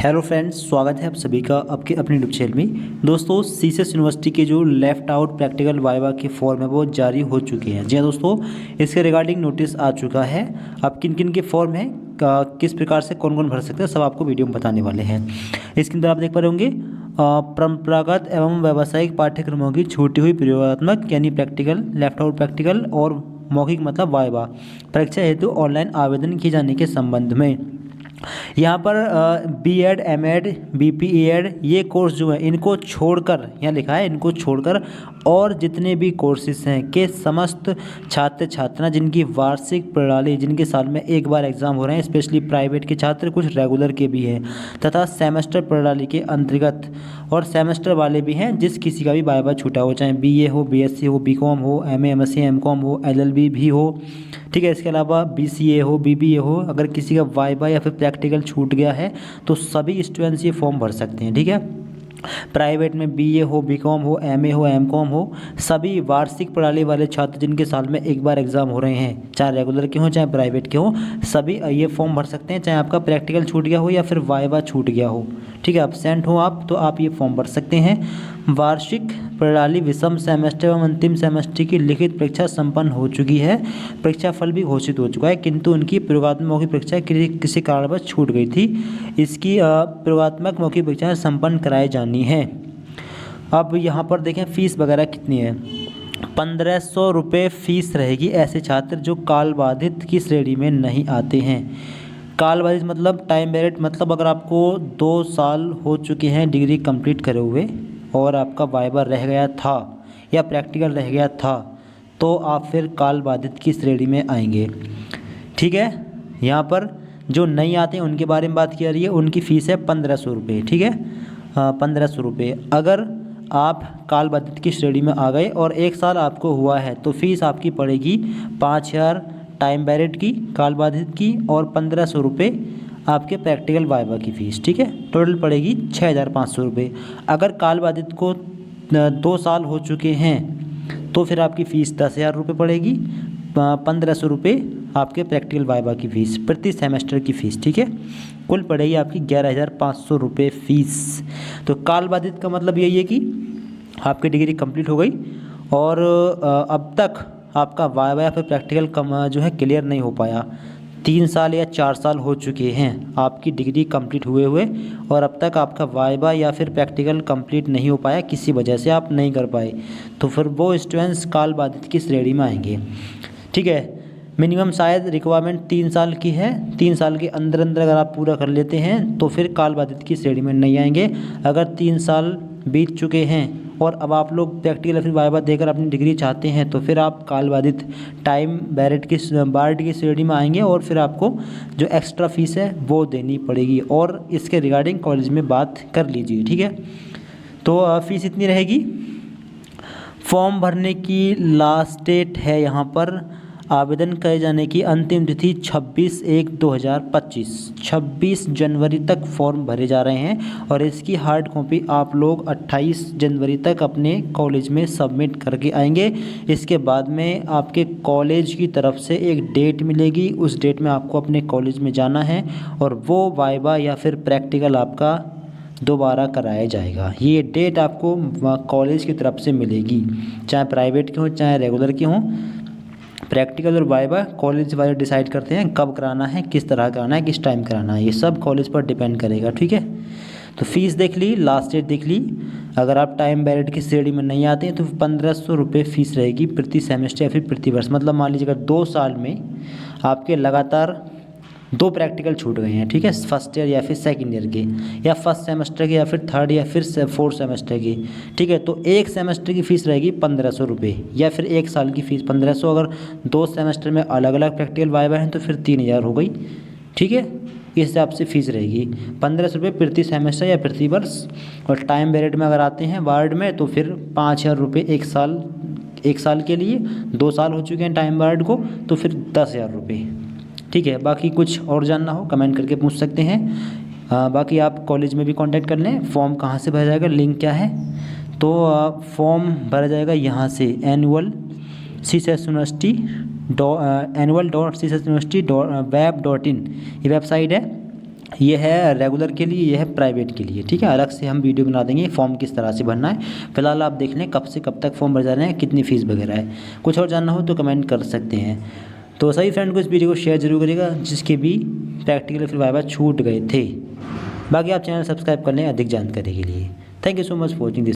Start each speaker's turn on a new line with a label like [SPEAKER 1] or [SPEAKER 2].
[SPEAKER 1] Hello friends, स्वागत है आप सभी का आपके अपने यूट्यूब चैनल में। दोस्तों, सीसेस यूनिवर्सिटी के जो लेफ्ट आउट प्रैक्टिकल वाइवा के फॉर्म है वो जारी हो चुके हैं। जी हाँ दोस्तों, इसके रिगार्डिंग नोटिस आ चुका है। अब किन किन के फॉर्म है, किस प्रकार से कौन कौन भर सकते हैं, सब आपको वीडियो में बताने वाले हैं। इसके अंदर आप देख पा रहे होंगे परंपरागत एवं व्यावसायिक पाठ्यक्रमों की छूटी हुई प्रयोगात्मक यानी प्रैक्टिकल, लेफ्ट आउट प्रैक्टिकल और मौखिक मतलब वाइवा परीक्षा हेतु ऑनलाइन आवेदन किए जाने के संबंध में यहाँ पर बीएड, एमएड, बीपीएड ये कोर्स जो है इनको छोड़कर, यहाँ लिखा है इनको छोड़कर और जितने भी कोर्सेज हैं के समस्त छात्र छात्राएं जिनकी वार्षिक प्रणाली, जिनके साल में एक बार एग्ज़ाम हो रहे हैं, स्पेशली प्राइवेट के छात्र, कुछ रेगुलर के भी हैं तथा सेमेस्टर प्रणाली के अंतर्गत और सेमेस्टर वाले भी हैं, जिस किसी का भी वाइवा छूटा हो, चाहे बीए हो, बीएससी हो, बीकॉम हो, एमए, एमएससी, एमकॉम हो, एलएलबी भी हो, ठीक है। इसके अलावा बीसीए हो, बीबीए हो, अगर किसी का वाइवा या फिर प्रैक्टिकल छूट गया है तो सभी स्टूडेंट्स ये फॉर्म भर सकते हैं, ठीक है। प्राइवेट में बीए हो, बीकॉम हो, एमए हो, एमकॉम हो, सभी वार्षिक प्रणाली वाले छात्र जिनके साल में एक बार एग्जाम हो रहे हैं, चाहे रेगुलर के हों चाहे प्राइवेट के हों, सभी ये फॉर्म भर सकते हैं। चाहे आपका प्रैक्टिकल छूट गया हो या फिर वाइवा छूट गया हो, ठीक है, एब्सेंट हो आप तो आप ये फॉर्म भर सकते हैं। वार्षिक प्रणाली विषम सेमेस्टर एवं अंतिम सेमेस्टर की लिखित परीक्षा संपन्न हो चुकी है। परीक्षा फल भी घोषित हो चुका है, किंतु उनकी प्रयोगात्मक मौखिक परीक्षा किसी कारणवश छूट गई थी। इसकी प्रयोगात्मक मौखिक परीक्षा संपन्न कराई जानी है। अब यहाँ पर देखें फीस वगैरह कितनी है। 1500 रुपये फीस रहेगी ऐसे छात्र जो काल बाधित की श्रेणी में नहीं आते हैं। काल बाधित मतलब टाइम बैरिड, मतलब अगर आपको 2 साल हो चुके हैं डिग्री कंप्लीट करे हुए और आपका वाइवा रह गया था या प्रैक्टिकल रह गया था तो आप फिर काल बाधित की श्रेणी में आएंगे, ठीक है। यहाँ पर जो नहीं आते हैं उनके बारे में बात की जा रही है। उनकी फ़ीस है 1500 रुपये, ठीक है, 1500 रुपये। अगर आप काल बाधित की श्रेणी में आ गए और 1 साल आपको हुआ है तो फीस आपकी पड़ेगी 5000 टाइम बैरिड की, काल बाधित की, और 1500 रुपये आपके प्रैक्टिकल वाइवा की फ़ीस, ठीक है। टोटल पड़ेगी 6500 रुपये। अगर काल बाधित को 2 साल हो चुके हैं तो फिर आपकी फ़ीस 10,000 रुपये पड़ेगी। 1500 रुपये आपके प्रैक्टिकल वाइवा की फ़ीस, प्रति सेमेस्टर की फ़ीस, ठीक है। कुल पड़ेगी आपकी 11,500 रुपये फ़ीस। तो काल बाधित का मतलब यही है कि आपकी डिग्री कंप्लीट हो गई और अब तक आपका वाइवा या फिर प्रैक्टिकल जो है क्लियर नहीं हो पाया। 3 साल या 4 साल हो चुके हैं आपकी डिग्री कंप्लीट हुए हुए और अब तक आपका वाइवा या फिर प्रैक्टिकल कंप्लीट नहीं हो पाया, किसी वजह से आप नहीं कर पाए, तो फिर वो स्टूडेंट्स काल बाधित की श्रेणी में आएंगे, ठीक है। मिनिमम शायद रिक्वायरमेंट 3 साल की है। 3 साल के अंदर अंदर अगर आप पूरा कर लेते हैं तो फिर काल बाधित की श्रेणी में नहीं आएंगे। अगर 3 साल बीत चुके हैं और अब आप लोग प्रैक्टिकल या फिर वाइवा देकर अपनी डिग्री चाहते हैं तो फिर आप काल बाधित टाइम बैरिड की बार्ड की श्रेणी में आएंगे और फिर आपको जो एक्स्ट्रा फीस है वो देनी पड़ेगी और इसके रिगार्डिंग कॉलेज में बात कर लीजिए, ठीक है। तो फीस इतनी रहेगी। फॉर्म भरने की लास्ट डेट है यहाँ पर, आवेदन करे जाने की अंतिम तिथि 26/1/2025, 26 जनवरी तक फॉर्म भरे जा रहे हैं और इसकी हार्ड कॉपी आप लोग 28 जनवरी तक अपने कॉलेज में सबमिट करके आएंगे। इसके बाद में आपके कॉलेज की तरफ से एक डेट मिलेगी, उस डेट में आपको अपने कॉलेज में जाना है और वो वाइवा या फिर प्रैक्टिकल आपका दोबारा कराया जाएगा। ये डेट आपको कॉलेज की तरफ से मिलेगी, चाहे प्राइवेट के हों चाहे रेगुलर के हों। प्रैक्टिकल और वाइवा कॉलेज वाले डिसाइड करते हैं कब कराना है, किस तरह कराना है, किस टाइम कराना है, ये सब कॉलेज पर डिपेंड करेगा, ठीक है। तो फीस देख ली, लास्ट डेट देख ली। अगर आप टाइम बैरिड की श्रेणी में नहीं आते हैं तो 1500 रुपये फ़ीस रहेगी प्रति सेमेस्टर या फिर प्रति वर्ष। मतलब मान लीजिए अगर 2 साल में आपके लगातार 2 प्रैक्टिकल छूट गए हैं, ठीक है, फर्स्ट ईयर या फिर सेकंड ईयर के, या फर्स्ट सेमेस्टर के या फिर थर्ड या फिर 4th सेमेस्टर की, ठीक है, तो 1 सेमेस्टर की फ़ीस रहेगी 1500 रुपये या फिर 1 साल की फ़ीस 1500। अगर 2 सेमेस्टर में अलग अलग प्रैक्टिकल वाइवा हैं तो फिर 3000 हो गई, ठीक है। इस हिसाब से फ़ीस रहेगी 1500 रुपये प्रति सेमेस्टर या प्रति वर्ष। और टाइम बैरिड में अगर आते हैं वार्ड में तो फिर 5000 रुपये 1 साल के लिए। 2 साल हो चुके हैं टाइम बैरिड को तो फिर 10,000 रुपये, ठीक है। बाकी कुछ और जानना हो कमेंट करके पूछ सकते हैं। बाकी आप कॉलेज में भी कांटेक्ट कर लें। फॉर्म कहाँ से भरा जाएगा, लिंक क्या है, तो फॉर्म भरा जाएगा यहाँ से annual.cssuniversity.web.in ये वेबसाइट है। ये है रेगुलर के लिए, ये है प्राइवेट के लिए, ठीक है। अलग से हम वीडियो बना देंगे फॉर्म किस तरह से भरना है। फिलहाल आप देख लें कब से कब तक फॉर्म भर जा रहे हैं, कितनी फ़ीस वगैरह है। कुछ और जानना हो तो कमेंट कर सकते हैं। तो सभी फ्रेंड को इस वीडियो को शेयर जरूर करिएगा जिसके भी प्रैक्टिकल फिर वाइवा छूट गए थे। बाकी आप चैनल सब्सक्राइब कर लें अधिक जानकारी के लिए। Thank you so much for watching this.